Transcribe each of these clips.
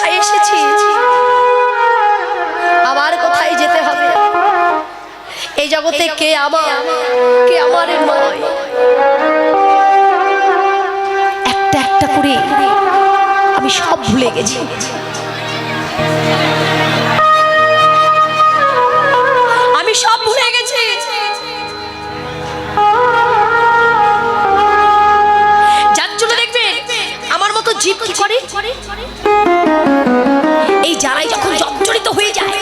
কোথায় এসেছি, আবার কোথায় যেতে হবে। এই জগতে কে আমার নয়। একটা একটা করে আমি সব ভুলে গেছি। আমি সব ভুলে গেছি। যার জন্য দেখবে আমার মতো জীব কি করে, এই জ্বালায় যখন জর্জরিত হয়ে যায়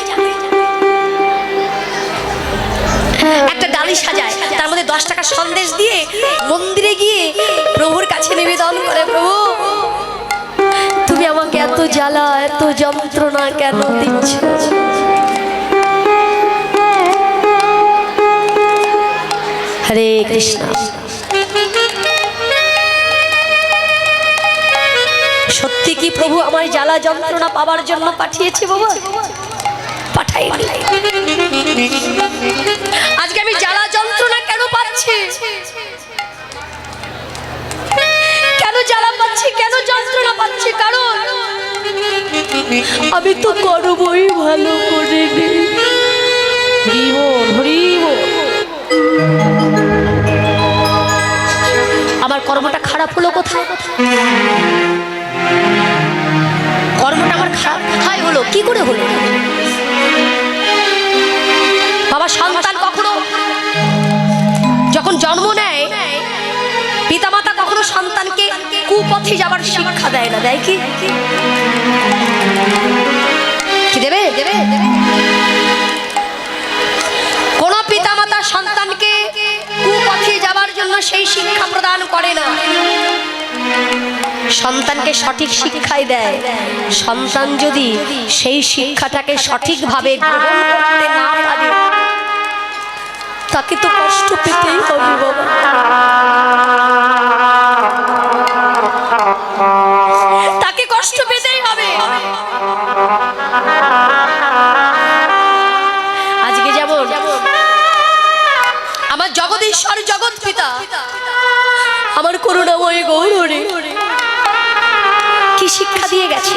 একটা ডালি সাজায়, তার মধ্যে 10 টাকা সন্দেশ দিয়ে মন্দিরে গিয়ে প্রভুর কাছে নিবেদন করে, প্রভু তুমি আমাকে এত জ্বালা এত যন্ত্রণা কেন দিচ্ছ। হরে কৃষ্ণ। সত্যি কি প্রভু আমার জ্বালা যন্ত্রণা পাওয়ার জন্য পাঠিয়েছে বাবা? পাঠাইনি। আজকে আমি জ্বালা যন্ত্রণা কেন পাচ্ছি, কেন জ্বালা পাচ্ছি, কেন যন্ত্রণা পাচ্ছি? কারণ আমি তো কর্মই ভালো করিনি। আমার কর্মটা খারাপ হলো কোথায়? কর্মটা আমার খারাপ কোথায় হলো, কি করে হলো? বাবা, সন্তান কখনো যখন জন্ম নেয় পিতামাতা কখনো সন্তানকে কুপথে যাবার শিক্ষা দেয় না, দেয় কি? কি দেবে? কোন পিতামাতা সন্তানকে কুপথে যাবার জন্য সেই শিক্ষা প্রদান করে না, সন্তানকে সঠিক শিক্ষাই দেয়। সন্তান যদি সেই শিক্ষাটাকে সঠিকভাবে গ্রহণ করতে না পারে তাকে তো কষ্ট পেতেই হবে বাবা। তাকে কষ্ট পেতেই হবে। আজকে যেমন আমার জগদীশ্বর জগৎ পিতা আমার করুণাময় গৌরহরি কি শিক্ষা দিয়ে গেছে,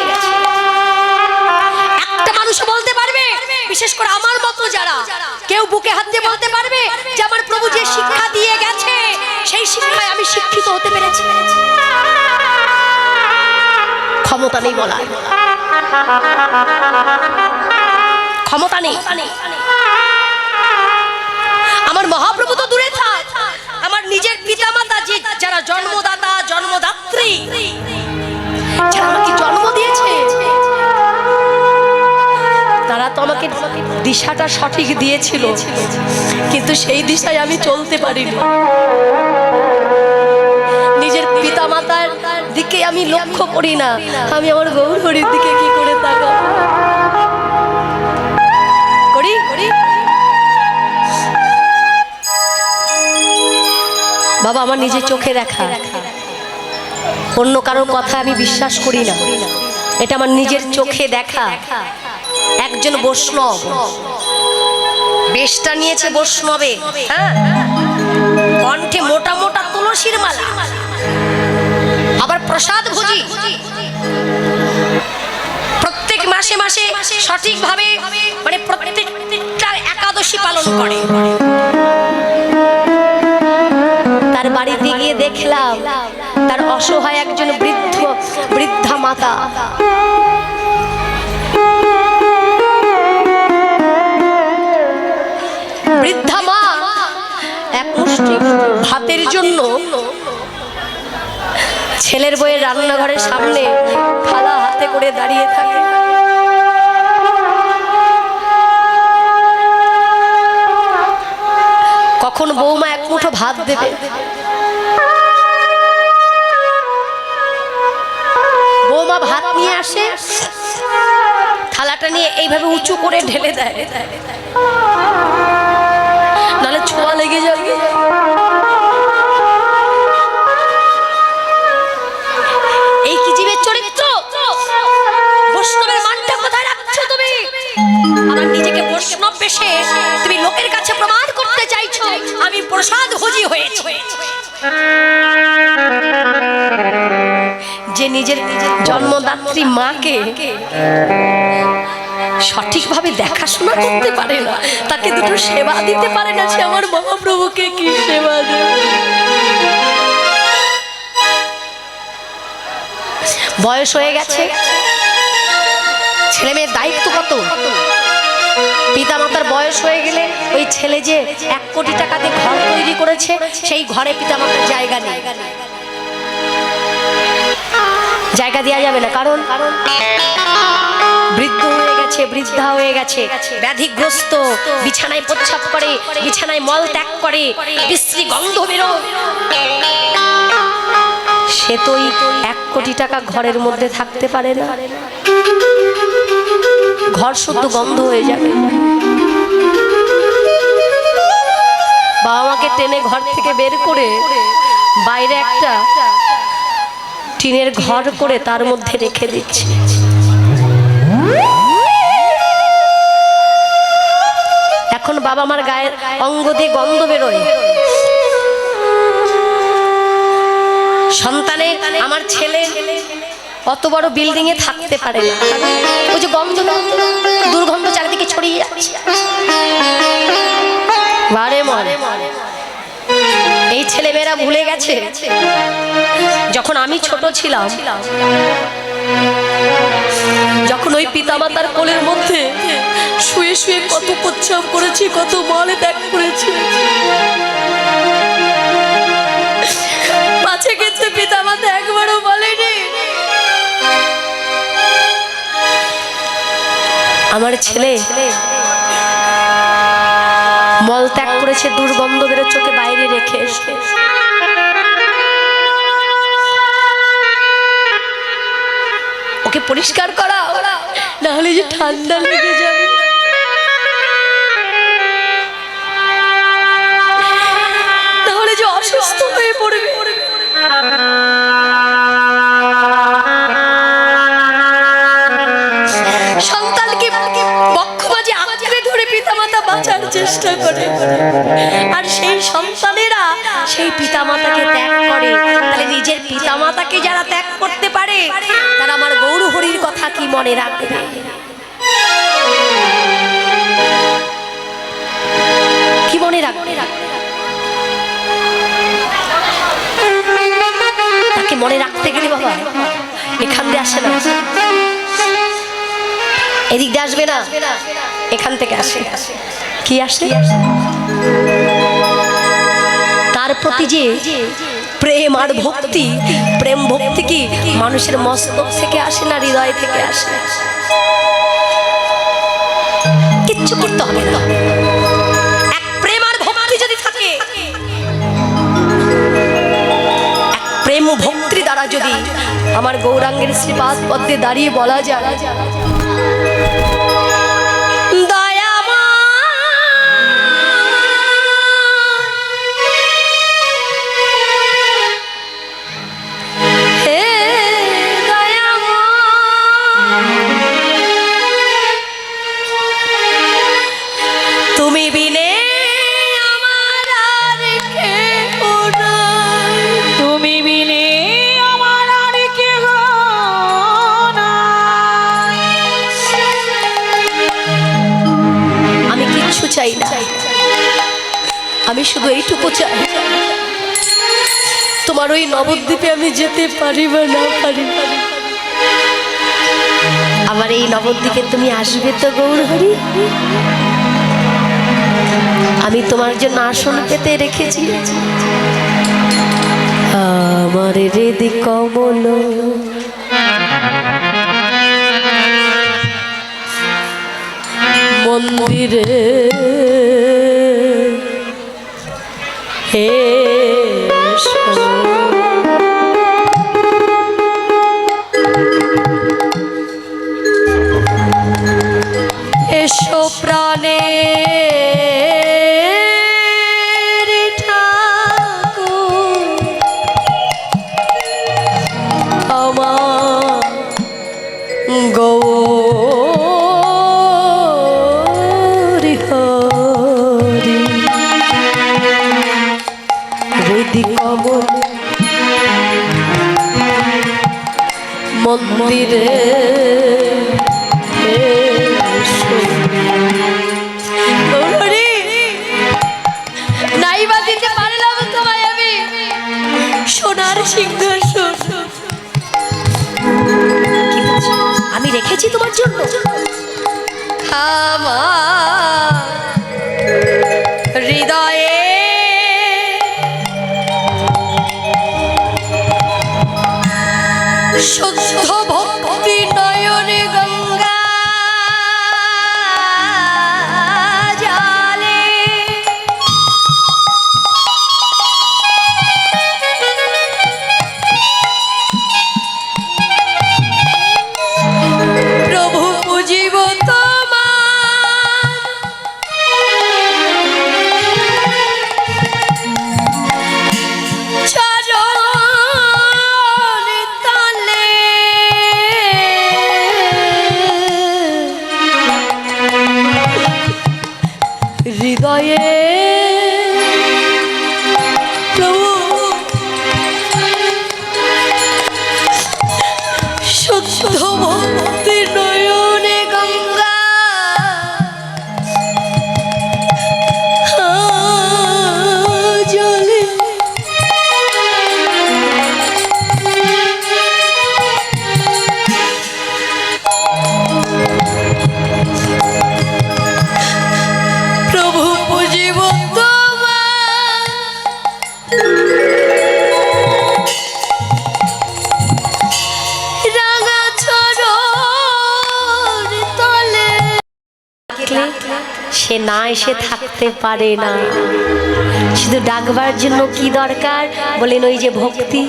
একটা মানুষ বলতে পারবে, বিশেষ করে আমার মতো যারা, কেউ বুকে হাত দিয়ে বলতে পারবে যে আমার প্রভু যে শিক্ষা দিয়ে গেছে সেই শিক্ষায় আমি শিক্ষিত হতে পেরেছি? ক্ষমতা নেই বলার, ক্ষমতা নেই। আমার মহাপ্রভু তো দূরে থাক, আমার নিজের পিতামাতা যে যারা জন্মদাতা জন্মদাত্রী, যারা আমাকে জন্ম দিয়েছে, তারা তো আমাকে দিশাটা সঠিক দিয়েছিল, কিন্তু সেই দিশায় আমি চলতে পারিনি। নিজের পিতামাতার দিকে আমি লক্ষ্য করি না, আমি আমার গৌরহরির দিকে কি করে তাকাবো? করি বাবা, আমার নিজের চোখে দেখা, অন্য কারোর কথা আমি বিশ্বাস করি না, এটা আমার নিজের চোখে দেখা। একজন বৈষ্ণব, বেশটা নিয়েছে বৈষ্ণবে, হ্যাঁ, কণ্ঠে মোটা মোটা তুলসীর মালা, আবার প্রসাদ ভোজি, প্রত্যেক মাসে মাসে সঠিকভাবে মানে প্রত্যেকটা একাদশী পালন করে। তার বাড়িতে গিয়ে দেখলাম তার অসহায় একজন বৃদ্ধা মাতা, বৃদ্ধা মা এক মুষ্টি ভাতের জন্য ছেলের বউয়ের রান্নাঘরের সামনে থালা হাতে করে দাঁড়িয়ে থাকে। কখন বৌমা এক মুঠো ভাত দেবে, বৌমা ভাত নিয়ে আসে, থালাটা নিয়ে এইভাবে উঁচু করে ঢেলে দেয়, নাহলে ছোঁয়া লেগে যাবে। এই কি জীবের চরিত্র? বৈষ্ণবের মানটা কোথায় রাখছো তুমি? আমার নিজেকে বৈষ্ণব বেশে তুমি লোকের কাছে প্রমাণ করতে চাইছো আমি প্রসাদ ভোজি হয়েছি। যে নিজের জন্মদাত্রী মাকে সঠিকভাবে দেখাশোনা করতে পারে না, তাকে দুটো সেবা দিতে পারে না, সে আমার মহাপ্রভুকে কি সেবা দেবে? বয়স হয়ে গেছে, ছেলে মেয়ের দায়িত্ব কত। পিতা মাতার বয়স হয়ে গেলে ওই ছেলে যে 1 কোটি টাকা দিয়ে ঘর তৈরি করেছে, সেই ঘরে পিতা মাতার জায়গা নেই, জায়গা দেওয়া যাবে না। কারণ বৃদ্ধ হয়ে গেছে, বৃদ্ধা হয়ে গেছে, ব্যাধিগ্রস্ত, বিছানায় প্রস্রাব করে, বিছানায় মল ত্যাগ করে, বিশ্রী গন্ধ বেরোয়, সে তো 1 কোটি টাকা ঘরের মধ্যে থাকতে পারে না, ঘর শুদ্ধ গন্ধ হয়ে যাবে। বাবা মাকে টেনে ঘর থেকে বের করে বাইরে একটা টিনের ঘর করে তার মধ্যে রেখে দিচ্ছে। এখন বাবা মার গায়ের অঙ্গ দিয়ে গন্ধ বেরোয়। সন্তানে আমার ছেলে অত বড় বিল্ডিং এ থাকতে পারে না, ওই যে গন্ধ, দুর্গন্ধ চারিদিকে ছড়িয়ে যাচ্ছে। বারে মরে এই ছেলেমেয়েরা ভুলে গেছে যখন আমি ছোট ছিলাম, যখন ওই পিতামাতার কোলের মধ্যে শুয়ে শুয়ে কত প্রস্রাব করেছি, কত মল ত্যাগ করেছি। পাছে গেছে পিতামাতা একবারও বলেনি আমার ছেলে মল ত্যাগ করেছে, দুর্গন্ধ বেরো, চোখে বাইরে রেখে এসে ওকে পরিষ্কার করা, না হলে যে ঠান্ডা লেগে যাবে। তাহলে যে অসুস্থ হয়ে পড়বে। সন্তানকে বক্ষ মাঝে আঁকড়ে ধরে পিতামাতা বাঁচার চেষ্টা করে, আর সেই সন্তানেরা সেই পিতামাতাকে ত্যাগ করে। তাহলে নিজের পিতামাতাকে যারা ত্যাগ করতে পারে তারা আমার গৌর হরির কথা কি মনে রাখবে? কি মনে রাখবে? তাকে মনে রাখতে গেলে বাবা এখান দিয়ে আসে না, এদিক দিয়ে আসবে না, এখান থেকে আসে। কি আসে? তার প্রতি যে প্রেম আর ভক্তি, প্রেম ভক্তি কি মানুষের মস্তক থেকে আসে না, হৃদয় থেকে আসে? কিচ্ছু করতে হবে না, এক প্রেম আর ভক্তি যদি থাকে, এক প্রেম ভক্তির দ্বারা যদি আমার গৌরাঙ্গের শ্রীপাদ পদ্মে দাঁড়িয়ে বলা যায়, আমি শুধু এইটুকু চাই, তোমার ওই নবদ্বীপে আমি যেতে পারি বা না পারি, আমার এই নবদ্বীপে তুমি আসবে তো গৌর হরি? আমি তোমার জন্য আসন পেতে রেখেছি। আমার হৃদি কমল মন্দিরে এসো প্রাণে ঠাকুর আমার গৌরী হরি। মন্দিরে নাইবা দিতে পারলাম তোমায় আমি সোনার সিংহাসন, আমি রেখেছি তোমার জন্য আমার হৃদয়ে শুদ্ধ ভক্তি নয়নে গঙ্গা জালে প্রভু পুজিব হৃদয়ে প্রভু শুদ্ধ ভক্তি নয়নে গঙ্গা জলে সে না এসে থাকতে পারে না, শুধু ডাকবার জন্য কি দরকার বলেন ওই যে ভক্তি।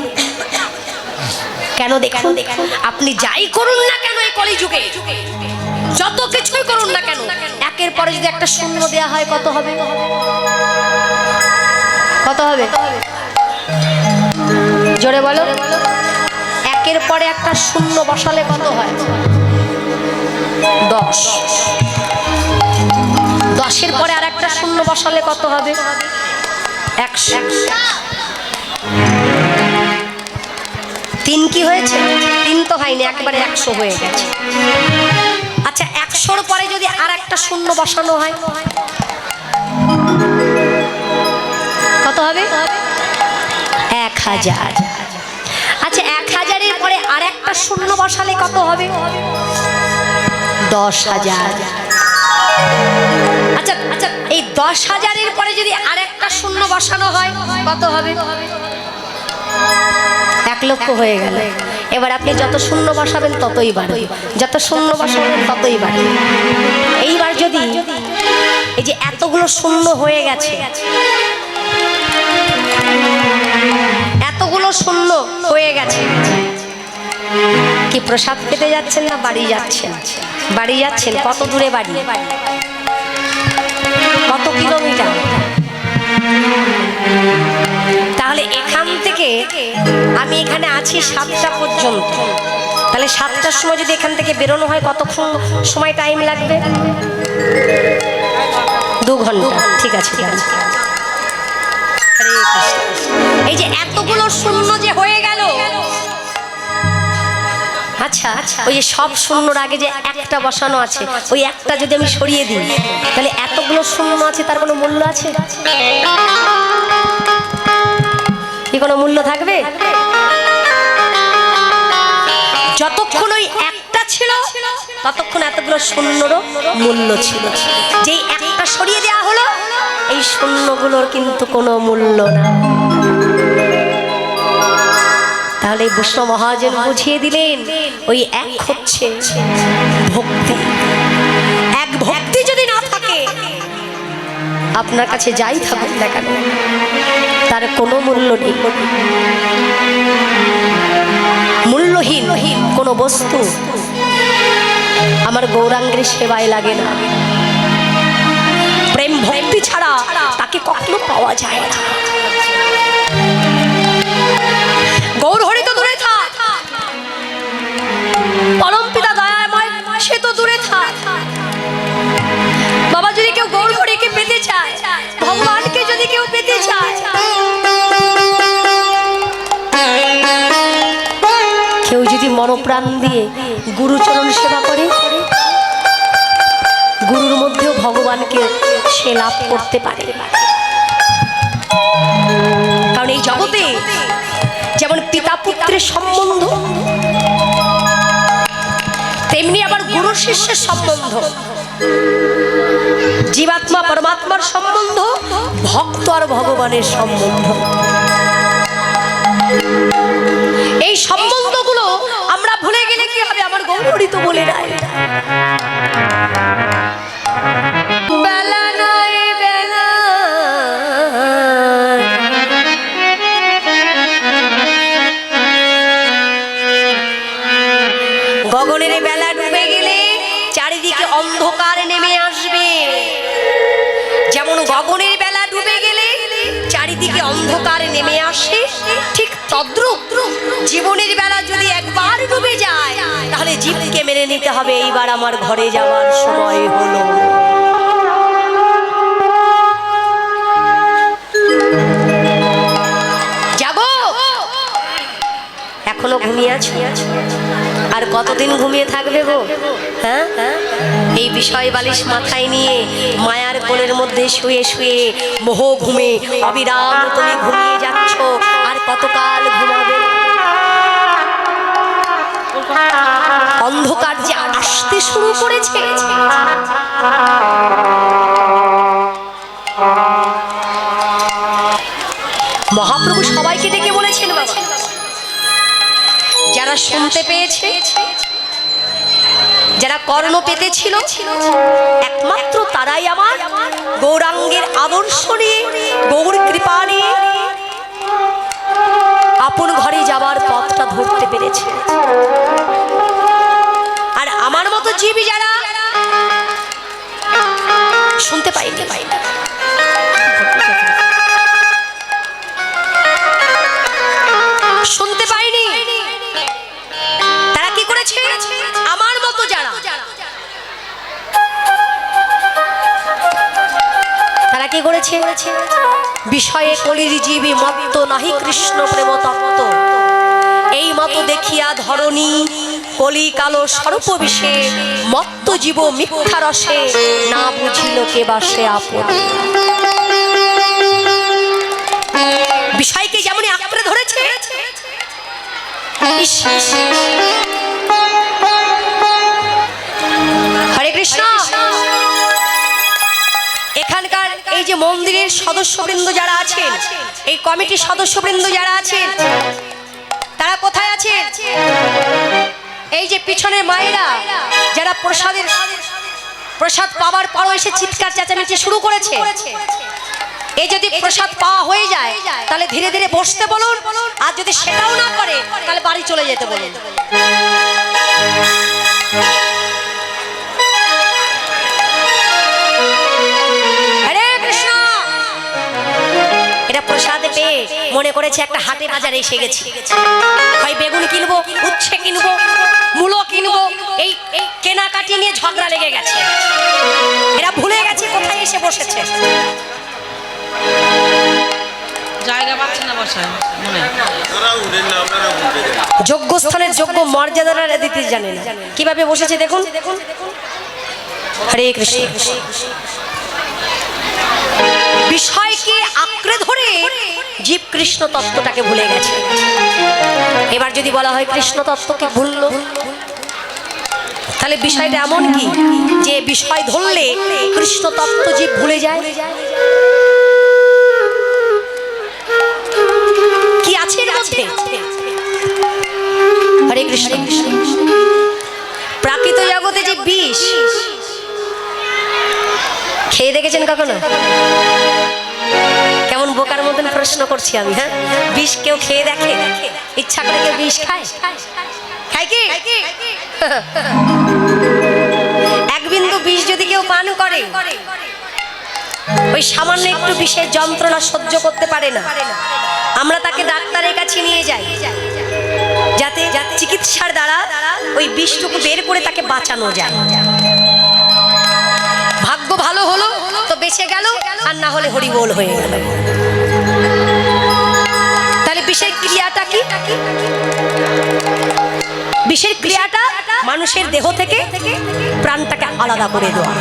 কেন দেখুন, আপনি যাই করুন না কেন এই কলিযুগে, যত কিছুই করুন না কেন, একের পরে যদি একটা শূন্য দেয়া হয় কত হবে? কত হবে? জোরে বলো। একের পরে একটা শূন্য বসালে কত হয়? 10। 10-এর পরে আর একটা শূন্য বসালে কত হবে? 100। 3 কি হয়েছে? 3 তো হয়নি, একবারে 100 হয়ে গেছে। আচ্ছা, 100-র পরে যদি আর একটা শূন্য বসানো হয় কত হবে? 1000। আচ্ছা, 1000-এর পরে আর একটা শূন্য বসালে কত হবে? 10,000। আচ্ছা আচ্ছা, এই 10,000-এর পরে যদি আর একটা শূন্য বসানো হয় কত হবে? 1 লক্ষ হয়ে গেল। এবার আপনি যত শূন্য বসাবেন ততই বাড়বে, যত শূন্য বসাবেন ততই বাড়বে। এইবার যদি এই যে এতগুলো শূন্য হয়ে গেছে, এতগুলো শূন্য হয়ে গেছে, কি প্রসাদ পেতে যাচ্ছেন না বাড়ি যাচ্ছেন? বাড়ি যাচ্ছেন। কত দূরে বাড়ি? কত কিলোমিটার? তাহলে এখান থেকে আমি এখানে আছি 7টা পর্যন্ত, তাহলে 7টার সময় যদি এখান থেকে বেরোনো হয় কতক্ষণ সময় টাইম লাগবে? 2 ঘন্টা। ঠিক আছে, ঠিক আছে। এই যে এতগুলো শূন্য যে হয়ে গেল, আচ্ছা ওই যে সব শূন্যর আগে যে একটা বসানো আছে, ওই একটা যদি আমি সরিয়ে দিই তাহলে এতগুলো শূন্য আছে, তার কোনো মূল্য আছে? কি কোনো মূল্য থাকবে? যতক্ষণ ওই একটা ছিল ততক্ষণ এতগুলো শূন্যরও মূল্য ছিল। যেই একটা সরিয়ে দেওয়া হলো, এই শূন্যগুলোর কিন্তু কোনো মূল্য না। তাহলে বৈষ্ণব মহাজন বুঝিয়ে দিলেন ওই এক হচ্ছে ভক্তি। এক ভক্তি যদি না থাকে, আপনার কাছে যাই থাকুক না কেন তার কোনো মূল্য নেই। মূল্যহীন কোনো বস্তু আমার গৌরাঙ্গের সেবায় লাগে না। প্রেম ভক্তি ছাড়া তাকে কখনো পাওয়া যায় না। গৌর হরি তো দূরে থাক, পরম পিতা দয়াময় সে তো দূরে থাক। বাবা, যদি কেউ গৌর হরিকে পেতে চায়, ভগবানকে যদি কেউ পেতে চায়, কেউ যদি মনপ্রাণ দিয়ে গুরুচরণ সেবা করে, গুরুর মধ্যেও ভগবানকে সে লাভ করতে পারে। কারণ এই জগতে যেমন পিতা পুত্রের সম্বন্ধ, তেমনি আবার গুরু শিষ্যের সম্বন্ধ, জীবাত্মা পরমাত্মার সম্বন্ধ, ভক্ত আর ভগবানের সম্বন্ধ। এই সম্বন্ধগুলো আমরা ভুলে গেলে কি হবে? আমার গৌরী তো বলে নাই, বেলা নাই বেলা গগনের বেলা ডুবে গেলে চারিদিকে অন্ধকার নেমে আসবে। যেমন গগনের বেলা ডুবে গেলে চারিদিকে অন্ধকার নেমে আসে, ঠিক তদ্রূপ জীবনের বেলা যদি একবার ডুবে যায় তাহলে জীবকে মেনে নিতে হবে, এইবার আমার ঘরে যাওয়ার সময় হলো। যাবো, এখনো ঘুমিয়ে আছি, আর কতদিন ঘুমিয়ে থাকবে গো? হ্যাঁ, এই বিষয় বালিশ মাথায় নিয়ে মায়ার কোলের মধ্যে শুয়ে শুয়ে মোহ ঘুমে অবিরাম তুমি ঘুমিয়ে যাচ্ছ, আর কতকাল ঘুমাবে? অন্ধকার যে আসতে শুরু করেছে, মহাপ্রভু সবাইকে ডেকে বলেছেন, বাবা যারা শুনতে পেয়েছে, যারা কর্ণ পেতেছিল, একমাত্র তারাই আমার গৌরাঙ্গের আদর্শ নিয়ে, গৌর কৃপা নিয়ে আপন ঘরে যাবার পথটা ধরতে পেরেছে। আর আমার মতো জীবী যারা শুনতে পাইনি, শুনতে পাইনি, তারা কি করেছে? আমার মতো যারা, তারা কি করেছে? বিষয়ে কলির জীবী মত্ত নাহি কৃষ্ণ প্রেম তত্ত্ব, এই মতো দেখিয়া ধরণী কলি কালো সর্প বিষে মত্ত জীব মিথ্যা রসে না বুঝিল কে বাসে আপন। বিষয়কে যেমনই আঁকড়ে ধরেছে, হরে কৃষ্ণ। এখানকার এই যে মন্দিরের সদস্যবৃন্দ যারা আছেন, এই কমিটির সদস্যবৃন্দ যারা আছেন, তারা কোথায় আছেন? এই যে পিছনে মায়েরা যারা প্রসাদ পাওয়ার পরও এসে চিৎকার চেঁচামেচি শুরু করেছে, এই যদি প্রসাদ পাওয়া হয়ে যায় তাহলে ধীরে ধীরে বসতে বলুন, আর যদি সেটাও না করে তাহলে বাড়ি চলে যেতে বলুন। হরে কৃষ্ণ। এটা প্রসাদ পেয়ে মনে করেছে একটা হাটে বাজারে এসে গেছি, হয় বেগুন কিনবো, উচ্ছে কিনবো, মূলো কিনবো, এই কেনাকাটি নিয়ে ঝগড়া লেগে গেছে। এরা ভুলে গেছে কোথায় এসে বসেছে। যোগ্য স্থানের যোগ্য মর্যাদাটা দিতে জানে না, কিভাবে বসেছে দেখুন। হরে কৃষ্ণ। বিষয়কে আঁকড়ে ধরে জীব কৃষ্ণ তত্ত্বটাকে ভুলে গেছে। এবার যদি বলা হয় কৃষ্ণ তত্ত্বকে ভুললো, তাহলে বিষয়টা এমন কি যে বিষয় ধরলে কৃষ্ণ তত্ত্ব জীব ভুলে যায়? কি আছে এর মধ্যে? হরে কৃষ্ণ। প্রাকৃত জগতে যে বিষ খেয়ে দেখেছেন কখনো? কেমন বোকার মতন প্রশ্ন করছি আমি। হ্যাঁ, বিষ কেউ খেয়ে দেখে? ইচ্ছা করে কেউ বিষ খায়? খায় কি? এক বিন্দু বিষ যদি কেউ পান করে, ওই সামান্য একটু বিষের যন্ত্রণা সহ্য করতে পারে না। আমরা তাকে ডাক্তারের কাছে নিয়ে যাই, যাতে চিকিৎসার দ্বারা ওই বিষটুকু বের করে তাকে বাঁচানো যায়। ভাগ্য ভালো হলো তো বেঁচে গেল, আর না হলে হরিবোল হয়ে গেল। তাহলে বিষের ক্রিয়াটা কি? বিষের ক্রিয়াটা মানুষের দেহ থেকে প্রাণটাকে আলাদা করে দেওয়া।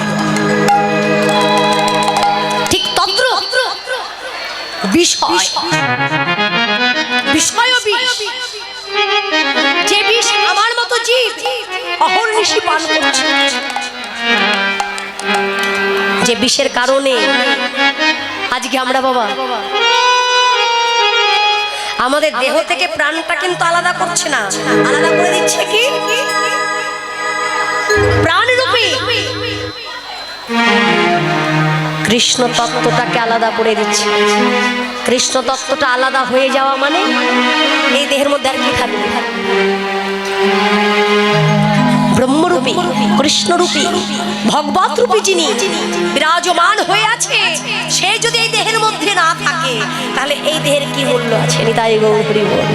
ঠিক তদ্রূপ বিষয়, বিষয়ও বিষ। যে বিষ আমার মতো জীব অহর্নিশি পান করছে, যে বিষের কারণে আজকে আমরা বাবা আমাদের দেহ থেকে প্রাণটা কিন্তু আলাদা করছে না, আলাদা করে দিচ্ছে কি প্রাণরূপী কৃষ্ণ তত্ত্বটাকে আলাদা করে দিচ্ছে। কৃষ্ণ তত্ত্বটা আলাদা হয়ে যাওয়া মানে এই দেহের মধ্যে আর কি থাকবে? ব্রহ্মরূপী, কৃষ্ণরূপী, ভগবত রূপী যিনি বিরাজমান হয়ে আছে, সে যদি এই দেহের মধ্যে না থাকে তাহলে এই দেহের কি মূল্য আছে? নিতাই গৌর হরি বল।